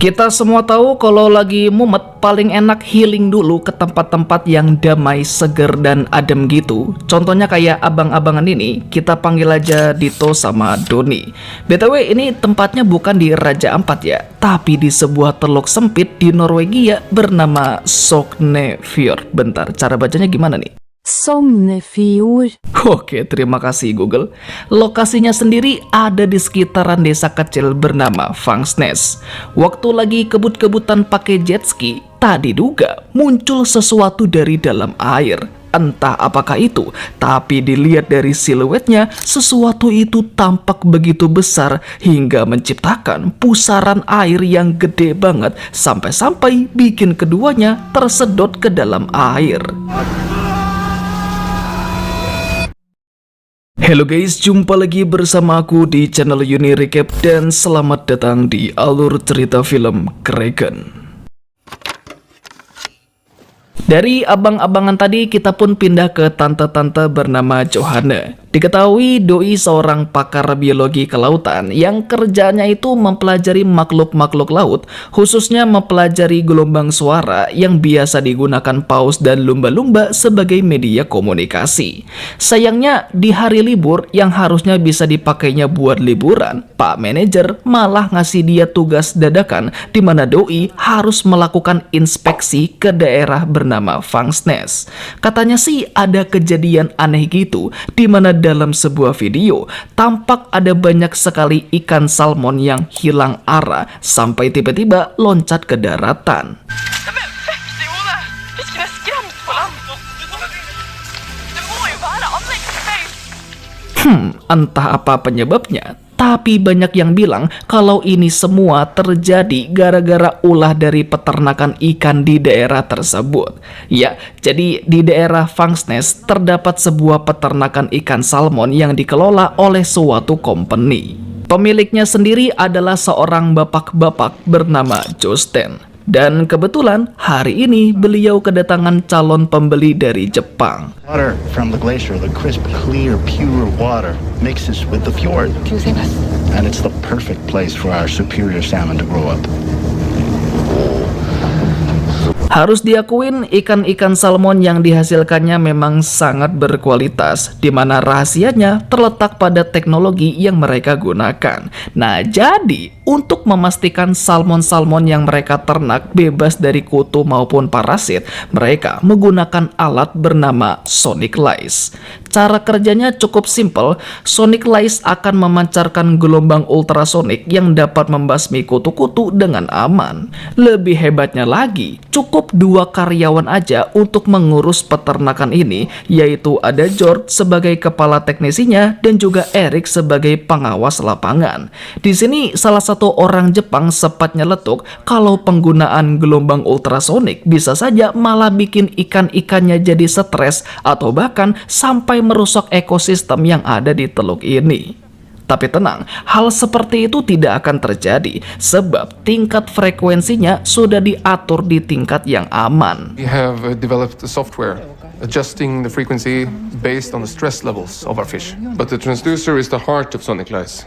Kita semua tahu kalau lagi mumet paling enak healing dulu ke tempat-tempat yang damai, seger, dan adem gitu. Contohnya kayak abang-abangan ini, kita panggil aja Dito sama Doni. BTW ini tempatnya bukan di Raja Ampat ya, tapi di sebuah teluk sempit di Norwegia bernama Sognefjord. Bentar, cara bacanya gimana nih? Sognefjord. Oke, terima kasih Google. Lokasinya sendiri ada di sekitaran desa kecil bernama Vangsnes. Waktu lagi kebut-kebutan pakai jet ski, tak diduga muncul sesuatu dari dalam air. Entah apakah itu, tapi dilihat dari siluetnya, sesuatu itu tampak begitu besar hingga menciptakan pusaran air yang gede banget sampai-sampai bikin keduanya tersedot ke dalam air. Halo guys, jumpa lagi bersama aku di channel Uni Recap dan selamat datang di alur cerita film Kraken. Dari abang-abangan tadi kita pun pindah ke tante-tante bernama Johanna. Diketahui doi seorang pakar biologi kelautan yang kerjanya itu mempelajari makhluk-makhluk laut, khususnya mempelajari gelombang suara yang biasa digunakan paus dan lumba-lumba sebagai media komunikasi. Sayangnya di hari libur yang harusnya bisa dipakainya buat liburan, Pak Manajer malah ngasih dia tugas dadakan di mana doi harus melakukan inspeksi ke daerah bernama Vangsnes. Katanya sih ada kejadian aneh gitu di mana dalam sebuah video tampak ada banyak sekali ikan salmon yang hilang arah sampai tiba-tiba loncat ke daratan. Entah apa penyebabnya, tapi banyak yang bilang kalau ini semua terjadi gara-gara ulah dari peternakan ikan di daerah tersebut. Ya, jadi di daerah Vangsnes terdapat sebuah peternakan ikan salmon yang dikelola oleh suatu company. Pemiliknya sendiri adalah seorang bapak-bapak bernama Josten. Dan kebetulan hari ini beliau kedatangan calon pembeli dari Jepang. Water from the glacier, the crisp, clear, pure water mixes with the fjord. And it's the perfect place for our superior salmon to grow up. Harus diakuin ikan-ikan salmon yang dihasilkannya memang sangat berkualitas, di mana rahasianya terletak pada teknologi yang mereka gunakan. Nah, jadi untuk memastikan salmon-salmon yang mereka ternak bebas dari kutu maupun parasit, mereka menggunakan alat bernama Sonic Lice. Cara kerjanya cukup simpel. Sonic Lice akan memancarkan gelombang ultrasonik yang dapat membasmi kutu-kutu dengan aman. Lebih hebatnya lagi, cukup 2 karyawan aja untuk mengurus peternakan ini, yaitu ada George sebagai kepala teknisinya dan juga Eric sebagai pengawas lapangan. Di sini salah satu orang Jepang sempat nyeletuk kalau penggunaan gelombang ultrasonik bisa saja malah bikin ikan-ikannya jadi stres atau bahkan sampai merusak ekosistem yang ada di teluk ini. Tapi tenang, hal seperti itu tidak akan terjadi sebab tingkat frekuensinya sudah diatur di tingkat yang aman. We have developed a software adjusting the frequency based on the stress levels of our fish. But the transducer is the heart of Sonic Lice.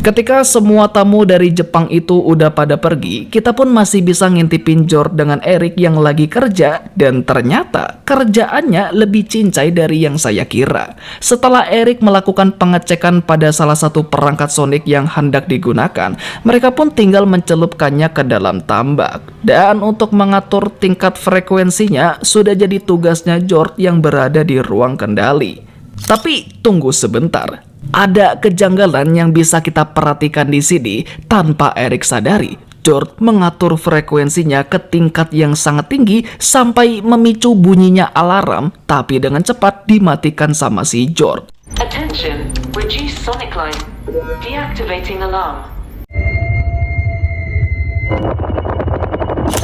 Ketika semua tamu dari Jepang itu udah pada pergi, kita pun masih bisa ngintipin George dengan Eric yang lagi kerja, dan ternyata kerjaannya lebih cincai dari yang saya kira. Setelah Eric melakukan pengecekan pada salah satu perangkat Sonic yang hendak digunakan, mereka pun tinggal mencelupkannya ke dalam tambak. Dan untuk mengatur tingkat frekuensinya sudah jadi tugasnya George yang berada di ruang kendali. Tapi tunggu sebentar. Ada kejanggalan yang bisa kita perhatikan di sini tanpa Eric sadari. George mengatur frekuensinya ke tingkat yang sangat tinggi sampai memicu bunyinya alarm, tapi dengan cepat dimatikan sama si George. Attention, reduce sonic line. Deactivating alarm.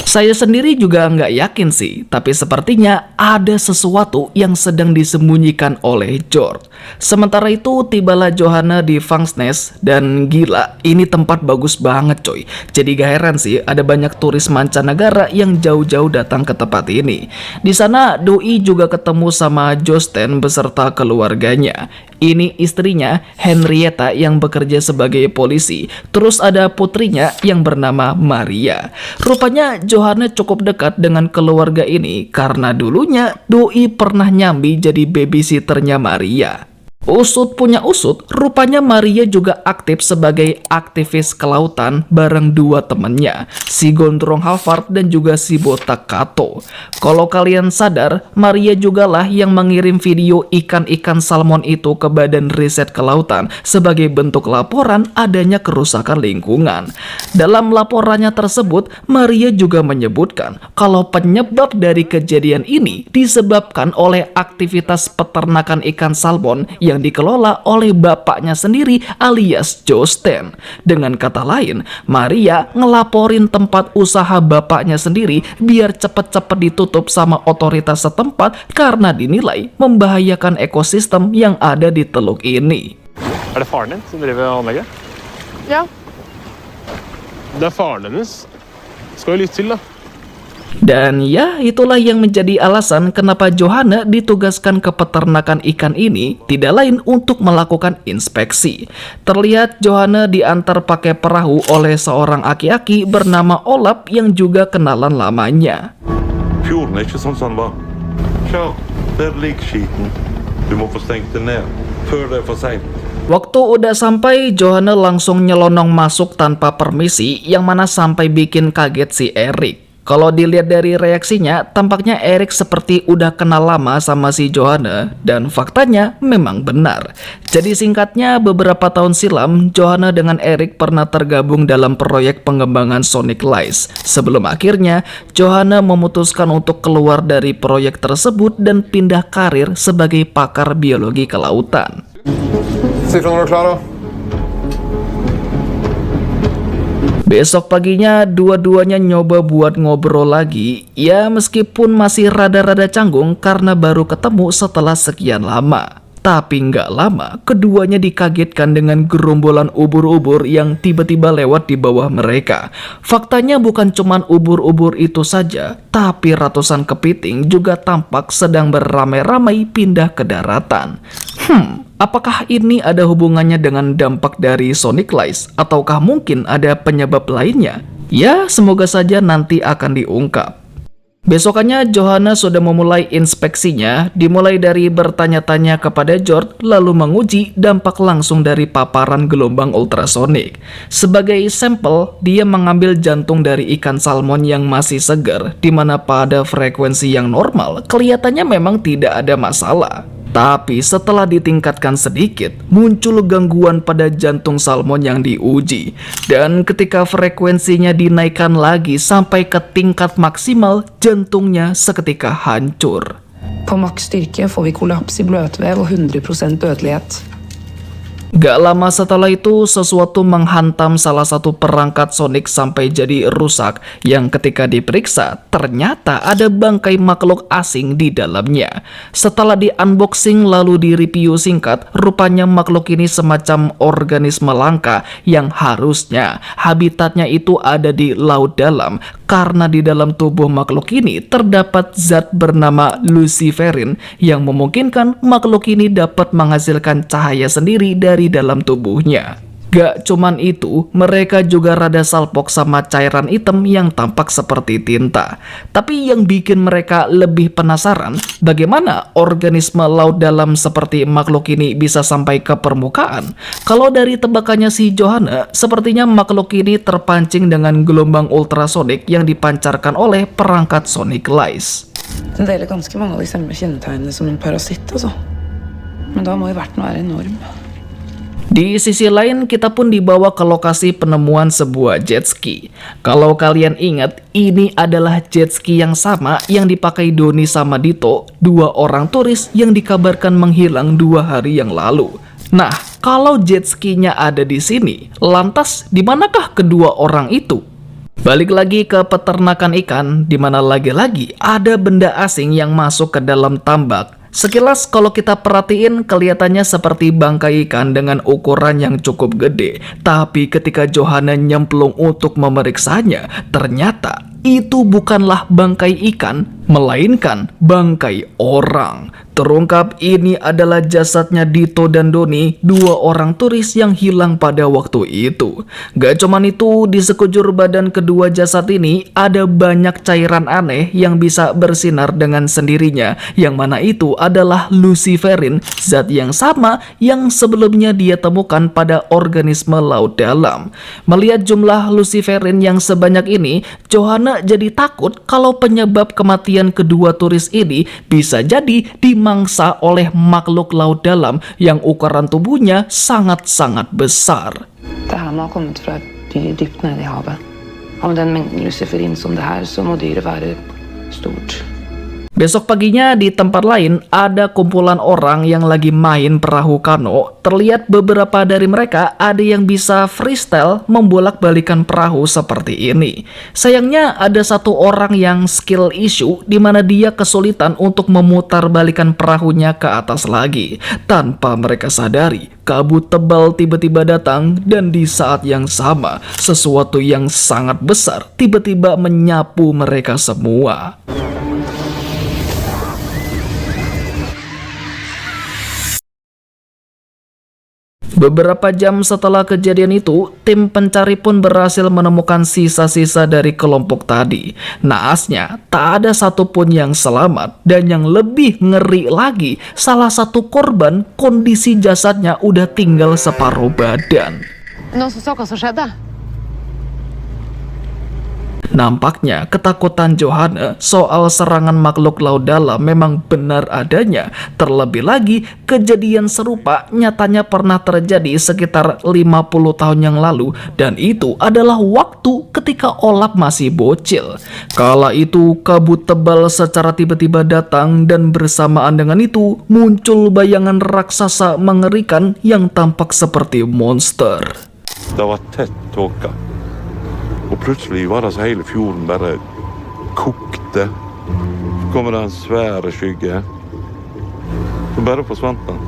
Saya sendiri juga nggak yakin sih, tapi sepertinya ada sesuatu yang sedang disembunyikan oleh George. Sementara itu tibalah Johanna di Vangsnes dan gila, ini tempat bagus banget coy. Jadi gak heran sih ada banyak turis mancanegara yang jauh-jauh datang ke tempat ini. Di sana doi juga ketemu sama Jostein beserta keluarganya. Ini istrinya Henrietta yang bekerja sebagai polisi. Terus ada putrinya yang bernama Maria. Rupanya Johanna cukup dekat dengan keluarga ini karena dulunya doi pernah nyambi jadi babysitternya Maria. Usut punya usut, rupanya Maria juga aktif sebagai aktivis kelautan bareng dua temennya, si Gondrong Havard dan juga si Botak Kato. Kalau kalian sadar, Maria jugalah yang mengirim video ikan-ikan salmon itu ke Badan Riset Kelautan sebagai bentuk laporan adanya kerusakan lingkungan. Dalam laporannya tersebut, Maria juga menyebutkan kalau penyebab dari kejadian ini disebabkan oleh aktivitas peternakan ikan salmon yang dikelola oleh bapaknya sendiri alias Jostein. Dengan kata lain, Maria ngelaporin tempat usaha bapaknya sendiri biar cepet-cepet ditutup sama otoritas setempat karena dinilai membahayakan ekosistem yang ada di teluk ini. Er det faren din som driver anlegget? Ja. Det er faren hennes. Skal vi lytte til, da. Dan ya, itulah yang menjadi alasan kenapa Johanna ditugaskan ke peternakan ikan ini, tidak lain untuk melakukan inspeksi. Terlihat Johanna diantar pakai perahu oleh seorang aki-aki bernama Olaf yang juga kenalan lamanya. Fjorden er ikke sånn som den var. Kjør, der ligger skiten. Du må få stengt det ned, før det er for sent. Waktu udah sampai, Johanna langsung nyelonong masuk tanpa permisi, yang mana sampai bikin kaget si Erik. Kalau dilihat dari reaksinya, tampaknya Erik seperti udah kenal lama sama si Johanna, dan faktanya memang benar. Jadi singkatnya, beberapa tahun silam, Johanna dengan Erik pernah tergabung dalam proyek pengembangan Sonic Lice. Sebelum akhirnya, Johanna memutuskan untuk keluar dari proyek tersebut dan pindah karir sebagai pakar biologi kelautan. Siffrorna är klara. Besok paginya dua-duanya nyoba buat ngobrol lagi, ya meskipun masih rada-rada canggung karena baru ketemu setelah sekian lama. Tapi nggak lama, keduanya dikagetkan dengan gerombolan ubur-ubur yang tiba-tiba lewat di bawah mereka. Faktanya bukan cuman ubur-ubur itu saja, tapi ratusan kepiting juga tampak sedang beramai-ramai pindah ke daratan. Apakah ini ada hubungannya dengan dampak dari Sonic Lice? Ataukah mungkin ada penyebab lainnya? Ya, semoga saja nanti akan diungkap. Besokannya Johanna sudah memulai inspeksinya, dimulai dari bertanya-tanya kepada George, lalu menguji dampak langsung dari paparan gelombang ultrasonik. Sebagai sampel, dia mengambil jantung dari ikan salmon yang masih segar, di mana pada frekuensi yang normal, kelihatannya memang tidak ada masalah. Tapi setelah ditingkatkan sedikit, muncul gangguan pada jantung salmon yang diuji. Dan ketika frekuensinya dinaikkan lagi sampai ke tingkat maksimal, jantungnya seketika hancur. På maks styrke får vi kollaps i bløtvev og 100% dødelighet. Gak lama setelah itu, sesuatu menghantam salah satu perangkat Sonic sampai jadi rusak, yang ketika diperiksa, ternyata ada bangkai makhluk asing di dalamnya. Setelah di-unboxing lalu di-review singkat, rupanya makhluk ini semacam organisme langka yang harusnya habitatnya itu ada di laut dalam, karena di dalam tubuh makhluk ini terdapat zat bernama luciferin yang memungkinkan makhluk ini dapat menghasilkan cahaya sendiri dari dalam tubuhnya. Gak cuman itu, mereka juga rada salpok sama cairan hitam yang tampak seperti tinta. Tapi yang bikin mereka lebih penasaran, bagaimana organisme laut dalam seperti makhluk ini bisa sampai ke permukaan? Kalau dari tebakannya si Johanna, sepertinya makhluk ini terpancing dengan gelombang ultrasonik yang dipancarkan oleh perangkat Sonic Lice. Den deler ganske mange av de samme kjennetegnene som en parasitt, altså. Men da må jo verten være enorm. Di sisi lain, kita pun dibawa ke lokasi penemuan sebuah jet ski. Kalau kalian ingat, ini adalah jet ski yang sama yang dipakai Doni sama Dito, dua orang turis yang dikabarkan menghilang 2 hari yang lalu. Nah, kalau jet skinya ada di sini, lantas di manakah kedua orang itu? Balik lagi ke peternakan ikan, di mana lagi-lagi ada benda asing yang masuk ke dalam tambak. Sekilas kalau kita perhatiin kelihatannya seperti bangkai ikan dengan ukuran yang cukup gede. Tapi ketika Johanna nyemplung untuk memeriksanya, ternyata itu bukanlah bangkai ikan, melainkan bangkai orang. Terungkap ini adalah jasadnya Dito dan Doni, 2 orang turis yang hilang pada waktu itu. Gak cuman itu, di sekujur badan kedua jasad ini ada banyak cairan aneh yang bisa bersinar dengan sendirinya, yang mana itu adalah luciferin, zat yang sama yang sebelumnya dia temukan pada organisme laut dalam. Melihat jumlah luciferin yang sebanyak ini, Johanna jadi takut kalau penyebab kematian kedua turis ini bisa jadi dimangsa oleh makhluk laut dalam yang ukuran tubuhnya sangat-sangat besar. Det här må ha kommit från ett dyr djupt nere i havet. Om den mängden luciferin som det här så må dyret vara stort. Besok paginya di tempat lain ada kumpulan orang yang lagi main perahu kano. Terlihat beberapa dari mereka ada yang bisa freestyle membolak-balikan perahu seperti ini. Sayangnya ada satu orang yang skill issue di mana dia kesulitan untuk memutar balikan perahunya ke atas lagi. Tanpa mereka sadari, kabut tebal tiba-tiba datang dan di saat yang sama sesuatu yang sangat besar tiba-tiba menyapu mereka semua. Beberapa jam setelah kejadian itu, tim pencari pun berhasil menemukan sisa-sisa dari kelompok tadi. Naasnya, tak ada satupun yang selamat. Dan yang lebih ngeri lagi, salah satu korban kondisi jasadnya udah tinggal separuh badan. Nampaknya ketakutan Johanna soal serangan makhluk laut dalam memang benar adanya. Terlebih lagi, kejadian serupa nyatanya pernah terjadi sekitar 50 tahun yang lalu, dan itu adalah waktu ketika Olaf masih bocil. Kala itu kabut tebal secara tiba-tiba datang dan bersamaan dengan itu muncul bayangan raksasa mengerikan yang tampak seperti monster. Det var tett tåke. Og plutselig var det så hele fjorden bare kokte. Så kommer det en svære skygge. Så bare forsvant den.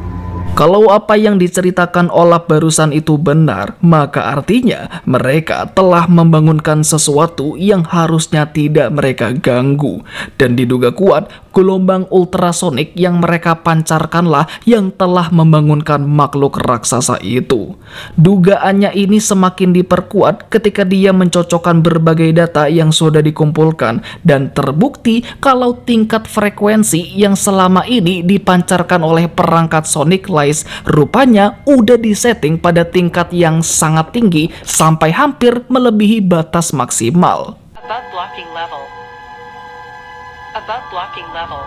Kalau apa yang diceritakan Olaf barusan itu benar, maka artinya mereka telah membangunkan sesuatu yang harusnya tidak mereka ganggu. Dan diduga kuat, gelombang ultrasonik yang mereka pancarkanlah yang telah membangunkan makhluk raksasa itu. Dugaannya ini semakin diperkuat ketika dia mencocokkan berbagai data yang sudah dikumpulkan dan terbukti kalau tingkat frekuensi yang selama ini dipancarkan oleh perangkat Sonic Lies rupanya udah disetting pada tingkat yang sangat tinggi sampai hampir melebihi batas maksimal. Above blocking level. Above blocking level.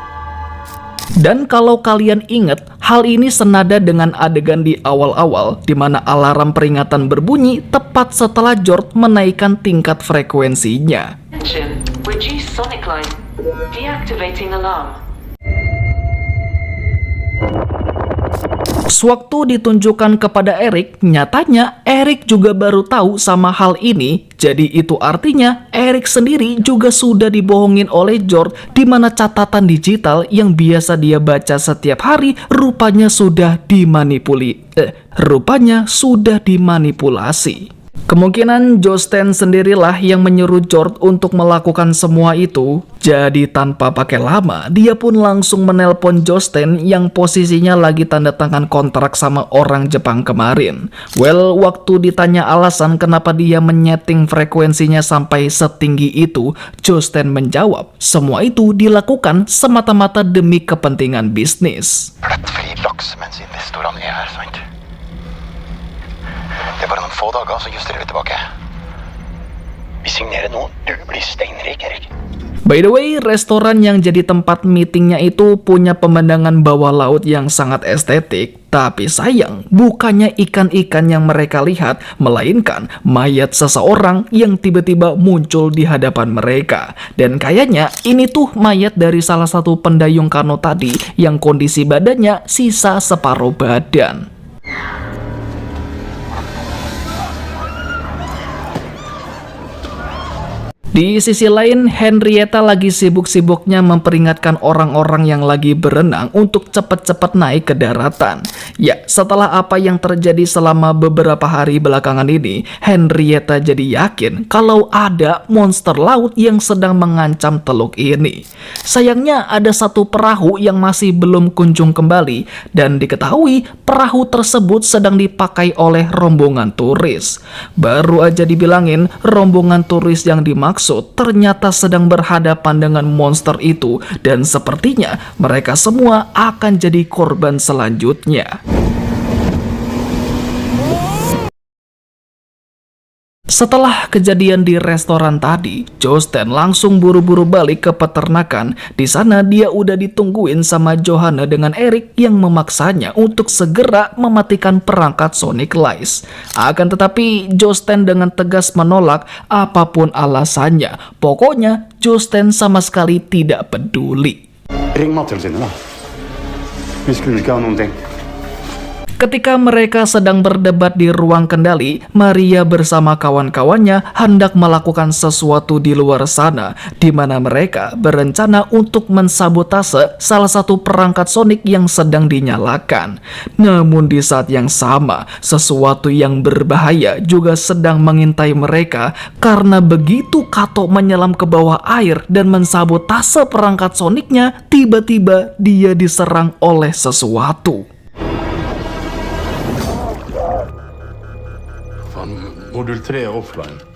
Dan kalau kalian ingat, hal ini senada dengan adegan di awal-awal di mana alarm peringatan berbunyi tepat setelah George menaikkan tingkat frekuensinya. Attention. Reduce sonic line. Deactivating alarm. Sewaktu ditunjukkan kepada Eric, nyatanya Eric juga baru tahu sama hal ini. Jadi itu artinya Eric sendiri juga sudah dibohongin oleh George, di mana catatan digital yang biasa dia baca setiap hari rupanya sudah dimanipulasi. Kemungkinan Jostein sendirilah yang menyuruh George untuk melakukan semua itu. Jadi tanpa pakai lama, dia pun langsung menelpon Jostein yang posisinya lagi tanda tangan kontrak sama orang Jepang kemarin. Well, waktu ditanya alasan kenapa dia menyeting frekuensinya sampai setinggi itu, Jostein menjawab, semua itu dilakukan semata-mata demi kepentingan bisnis. Det er bare noen få dager, så justerer vi tilbake. Vi signerer nå. Du blir steinrik, Erik. By the way, restoran yang jadi tempat meetingnya itu punya pemandangan bawah laut yang sangat estetik. Tapi sayang, bukannya ikan-ikan yang mereka lihat, melainkan mayat seseorang yang tiba-tiba muncul di hadapan mereka. Dan kayaknya ini tuh mayat dari salah satu pendayung kano tadi yang kondisi badannya sisa separuh badan. Di sisi lain, Henrietta lagi sibuk-sibuknya memperingatkan orang-orang yang lagi berenang untuk cepat-cepat naik ke daratan. Ya, setelah apa yang terjadi selama beberapa hari belakangan ini, Henrietta jadi yakin kalau ada monster laut yang sedang mengancam teluk ini. Sayangnya ada satu perahu yang masih belum kunjung kembali, dan diketahui perahu tersebut sedang dipakai oleh rombongan turis. Baru aja dibilangin, rombongan turis yang dimaksud ternyata sedang berhadapan dengan monster itu, dan sepertinya mereka semua akan jadi korban selanjutnya. Setelah kejadian di restoran tadi, Jostein langsung buru-buru balik ke peternakan. Di sana dia udah ditungguin sama Johanna dengan Erik yang memaksanya untuk segera mematikan perangkat Sonic Lies. Akan tetapi Jostein dengan tegas menolak apapun alasannya. Pokoknya Jostein sama sekali tidak peduli. Ring Mattilsynet da. Vi skulle ikke ha noen ting. Ketika mereka sedang berdebat di ruang kendali, Maria bersama kawan-kawannya hendak melakukan sesuatu di luar sana, di mana mereka berencana untuk mensabotase salah satu perangkat Sonic yang sedang dinyalakan. Namun di saat yang sama, sesuatu yang berbahaya juga sedang mengintai mereka, karena begitu Kato menyelam ke bawah air dan mensabotase perangkat Sonicnya, tiba-tiba dia diserang oleh sesuatu. Modul 3 offline.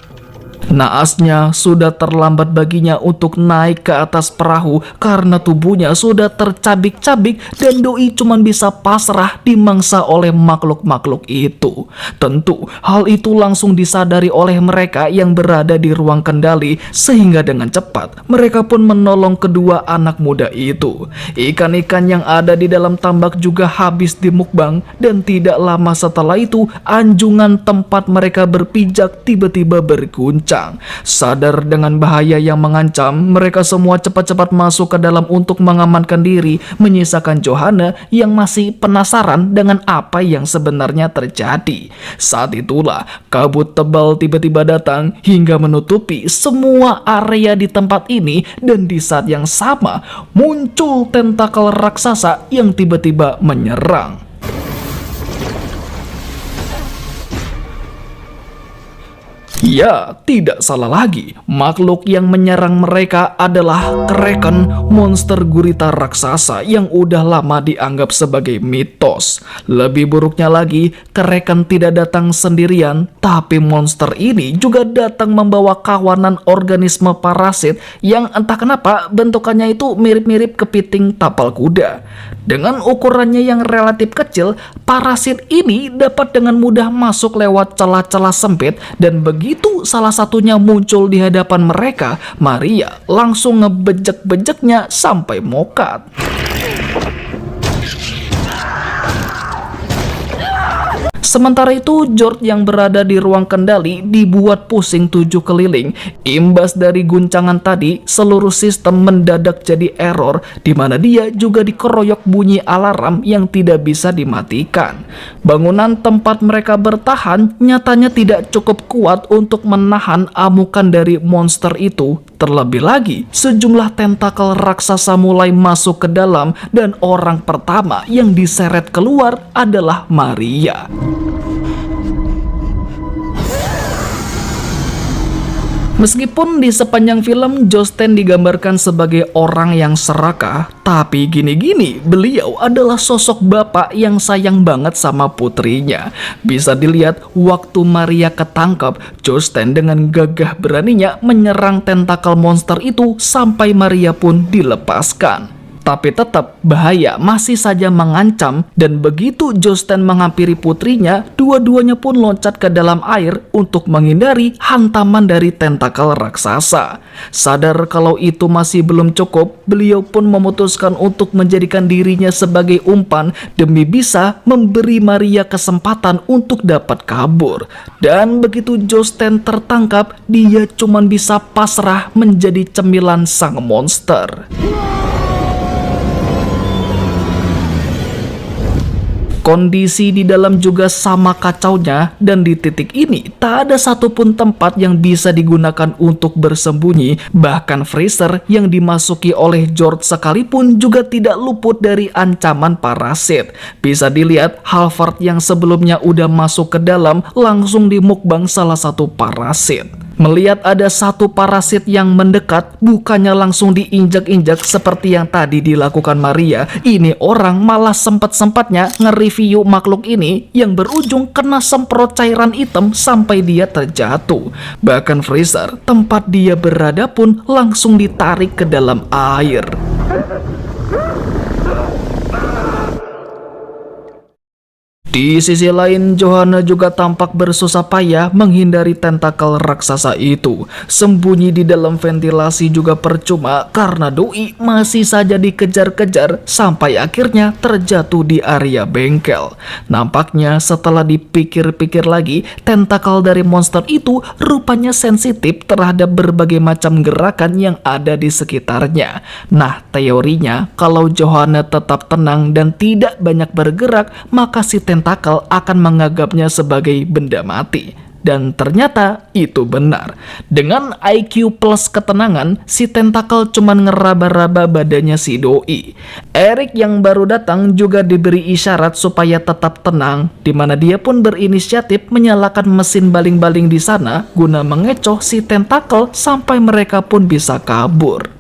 Naasnya sudah terlambat baginya untuk naik ke atas perahu karena tubuhnya sudah tercabik-cabik dan Doi cuma bisa pasrah dimangsa oleh makhluk-makhluk itu. Tentu hal itu langsung disadari oleh mereka yang berada di ruang kendali, sehingga dengan cepat mereka pun menolong kedua anak muda itu. Ikan-ikan yang ada di dalam tambak juga habis dimukbang, dan tidak lama setelah itu anjungan tempat mereka berpijak tiba-tiba berguncang. Sadar dengan bahaya yang mengancam, mereka semua cepat-cepat masuk ke dalam untuk mengamankan diri, menyisakan Johanna yang masih penasaran dengan apa yang sebenarnya terjadi. Saat itulah kabut tebal tiba-tiba datang hingga menutupi semua area di tempat ini, dan di saat yang sama muncul tentakel raksasa yang tiba-tiba menyerang. Ya, tidak salah lagi. Makhluk yang menyerang mereka adalah Kraken, monster gurita raksasa yang udah lama dianggap sebagai mitos. Lebih buruknya lagi, Kraken tidak datang sendirian, tapi monster ini juga datang membawa kawanan organisme parasit yang entah kenapa bentukannya itu mirip-mirip kepiting tapal kuda. Dengan ukurannya yang relatif kecil, parasit ini dapat dengan mudah masuk lewat celah-celah sempit, dan begitu salah satunya muncul di hadapan mereka, Maria langsung ngebejek-bejeknya sampai mokat. Sementara itu, George yang berada di ruang kendali dibuat pusing 7 keliling. Imbas dari guncangan tadi, seluruh sistem mendadak jadi error, di mana dia juga dikeroyok bunyi alarm yang tidak bisa dimatikan. Bangunan tempat mereka bertahan nyatanya tidak cukup kuat untuk menahan amukan dari monster itu. Terlebih lagi, sejumlah tentakel raksasa mulai masuk ke dalam, dan orang pertama yang diseret keluar adalah Maria. Meskipun di sepanjang film Jostein digambarkan sebagai orang yang serakah, tapi gini-gini beliau adalah sosok bapak yang sayang banget sama putrinya. Bisa dilihat waktu Maria ketangkap, Jostein dengan gagah beraninya menyerang tentakel monster itu sampai Maria pun dilepaskan. Tapi tetap bahaya masih saja mengancam, dan begitu Jostein menghampiri putrinya, dua-duanya pun loncat ke dalam air untuk menghindari hantaman dari tentakel raksasa. Sadar kalau itu masih belum cukup, beliau pun memutuskan untuk menjadikan dirinya sebagai umpan demi bisa memberi Maria kesempatan untuk dapat kabur. Dan begitu Jostein tertangkap, dia cuma bisa pasrah menjadi cemilan sang monster. Kondisi di dalam juga sama kacaunya, dan di titik ini tak ada satupun tempat yang bisa digunakan untuk bersembunyi. Bahkan freezer yang dimasuki oleh George sekalipun juga tidak luput dari ancaman parasit. Bisa dilihat Halford yang sebelumnya udah masuk ke dalam langsung dimukbang salah satu parasit. Melihat ada satu parasit yang mendekat, bukannya langsung diinjak-injak seperti yang tadi dilakukan Maria. Ini orang malah sempat-sempatnya nge-review makhluk ini yang berujung kena semprot cairan hitam sampai dia terjatuh. Bahkan freezer tempat dia berada pun langsung ditarik ke dalam air. Di sisi lain, Johanna juga tampak bersusah payah menghindari tentakel raksasa itu. Sembunyi di dalam ventilasi juga percuma karena Doi masih saja dikejar-kejar sampai akhirnya terjatuh di area bengkel. Nampaknya setelah dipikir-pikir lagi, tentakel dari monster itu rupanya sensitif terhadap berbagai macam gerakan yang ada di sekitarnya. Nah, teorinya kalau Johanna tetap tenang dan tidak banyak bergerak, maka si tentakel akan menganggapnya sebagai benda mati. Dan ternyata itu benar. Dengan IQ plus ketenangan, si tentakel cuman ngeraba-raba badannya si Doi. Eric yang baru datang juga diberi isyarat supaya tetap tenang, dimana dia pun berinisiatif menyalakan mesin baling-baling di sana guna mengecoh si tentakel sampai mereka pun bisa kabur.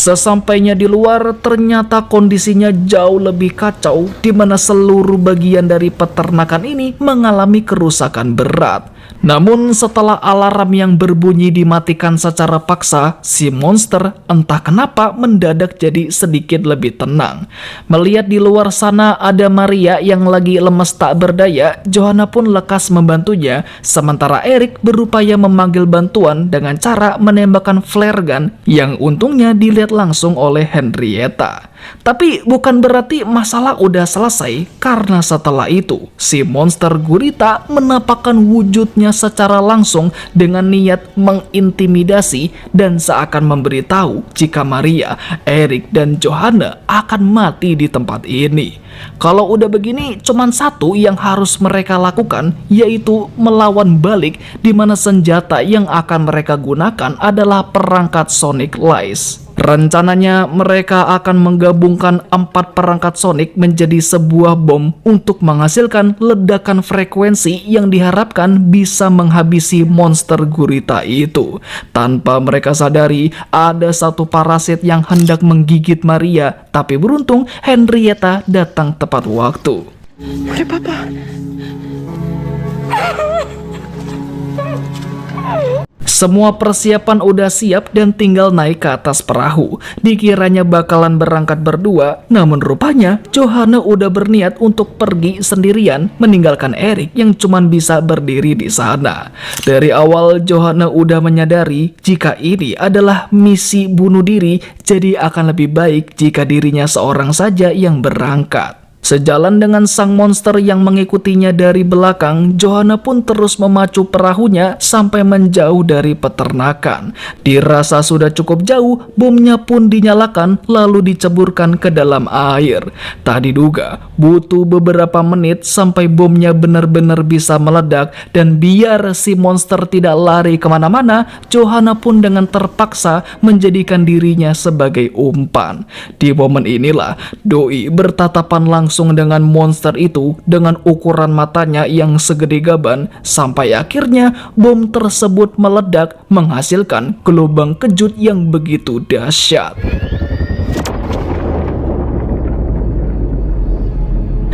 Sesampainya di luar, ternyata kondisinya jauh lebih kacau, di mana seluruh bagian dari peternakan ini mengalami kerusakan berat. Namun setelah alarm yang berbunyi dimatikan secara paksa, si monster entah kenapa mendadak jadi sedikit lebih tenang. Melihat di luar sana ada Maria yang lagi lemes tak berdaya, Johanna pun lekas membantunya, sementara Eric berupaya memanggil bantuan dengan cara menembakkan flare gun yang untungnya dilihat langsung oleh Henrietta. Tapi bukan berarti masalah udah selesai, karena setelah itu si monster gurita menampakkan wujudnya secara langsung dengan niat mengintimidasi dan seakan memberitahu jika Maria, Eric, dan Johanna akan mati di tempat ini. Kalau udah begini, cuman satu yang harus mereka lakukan, yaitu melawan balik, di mana senjata yang akan mereka gunakan adalah perangkat Sonic Lace. Rencananya mereka akan menggabungkan 4 perangkat sonik menjadi sebuah bom untuk menghasilkan ledakan frekuensi yang diharapkan bisa menghabisi monster gurita itu. Tanpa mereka sadari, ada satu parasit yang hendak menggigit Maria, tapi beruntung Henrietta datang tepat waktu. Udah, Papa. Semua persiapan udah siap dan tinggal naik ke atas perahu. Dikiranya bakalan berangkat berdua, namun rupanya Johanna udah berniat untuk pergi sendirian, meninggalkan Eric yang cuman bisa berdiri di sana. Dari awal Johanna udah menyadari jika ini adalah misi bunuh diri, jadi akan lebih baik jika dirinya seorang saja yang berangkat. Sejalan dengan sang monster yang mengikutinya dari belakang, Johanna pun terus memacu perahunya sampai menjauh dari peternakan. Dirasa sudah cukup jauh, bomnya pun dinyalakan lalu diceburkan ke dalam air. Tak diduga, butuh beberapa menit sampai bomnya benar-benar bisa meledak, dan biar si monster tidak lari kemana-mana, Johanna pun dengan terpaksa menjadikan dirinya sebagai umpan. Di momen inilah, Doi bertatapan langsung dengan monster itu dengan ukuran matanya yang segede gaban, sampai akhirnya bom tersebut meledak menghasilkan gelombang kejut yang begitu dahsyat.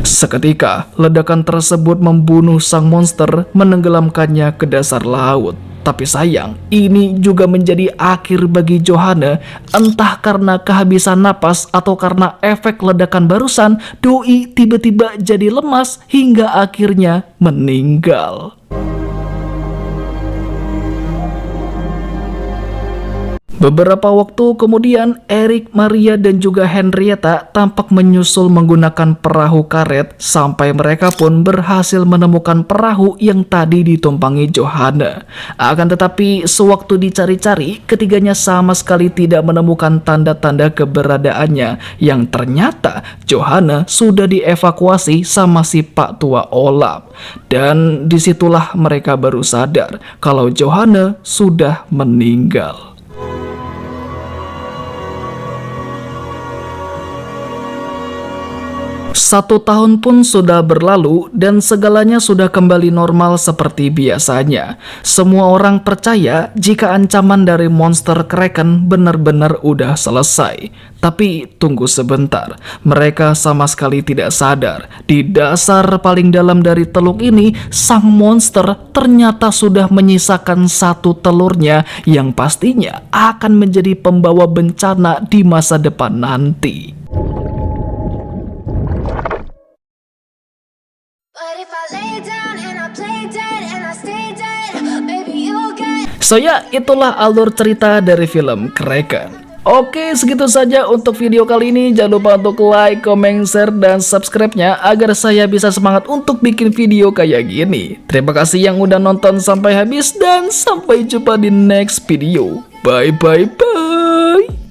Seketika, ledakan tersebut membunuh sang monster, menenggelamkannya ke dasar laut. Tapi sayang, ini juga menjadi akhir bagi Johanna. Entah karena kehabisan napas atau karena efek ledakan barusan, Doi tiba-tiba jadi lemas hingga akhirnya meninggal. Beberapa waktu kemudian, Eric, Maria, dan juga Henrietta tampak menyusul menggunakan perahu karet sampai mereka pun berhasil menemukan perahu yang tadi ditumpangi Johanna. Akan tetapi, sewaktu dicari-cari, ketiganya sama sekali tidak menemukan tanda-tanda keberadaannya yang ternyata Johanna sudah dievakuasi sama si Pak Tua Olaf. Dan disitulah mereka baru sadar kalau Johanna sudah meninggal. 1 tahun pun sudah berlalu dan segalanya sudah kembali normal seperti biasanya. Semua orang percaya jika ancaman dari monster Kraken benar-benar udah selesai. Tapi tunggu sebentar, mereka sama sekali tidak sadar. Di dasar paling dalam dari teluk ini, sang monster ternyata sudah menyisakan 1 telurnya yang pastinya akan menjadi pembawa bencana di masa depan nanti. So ya, itulah alur cerita dari film Kraken. Oke, segitu saja untuk video kali ini. Jangan lupa untuk like, comment, share, dan subscribe-nya agar saya bisa semangat untuk bikin video kayak gini. Terima kasih yang udah nonton sampai habis dan sampai jumpa di next video. Bye bye bye.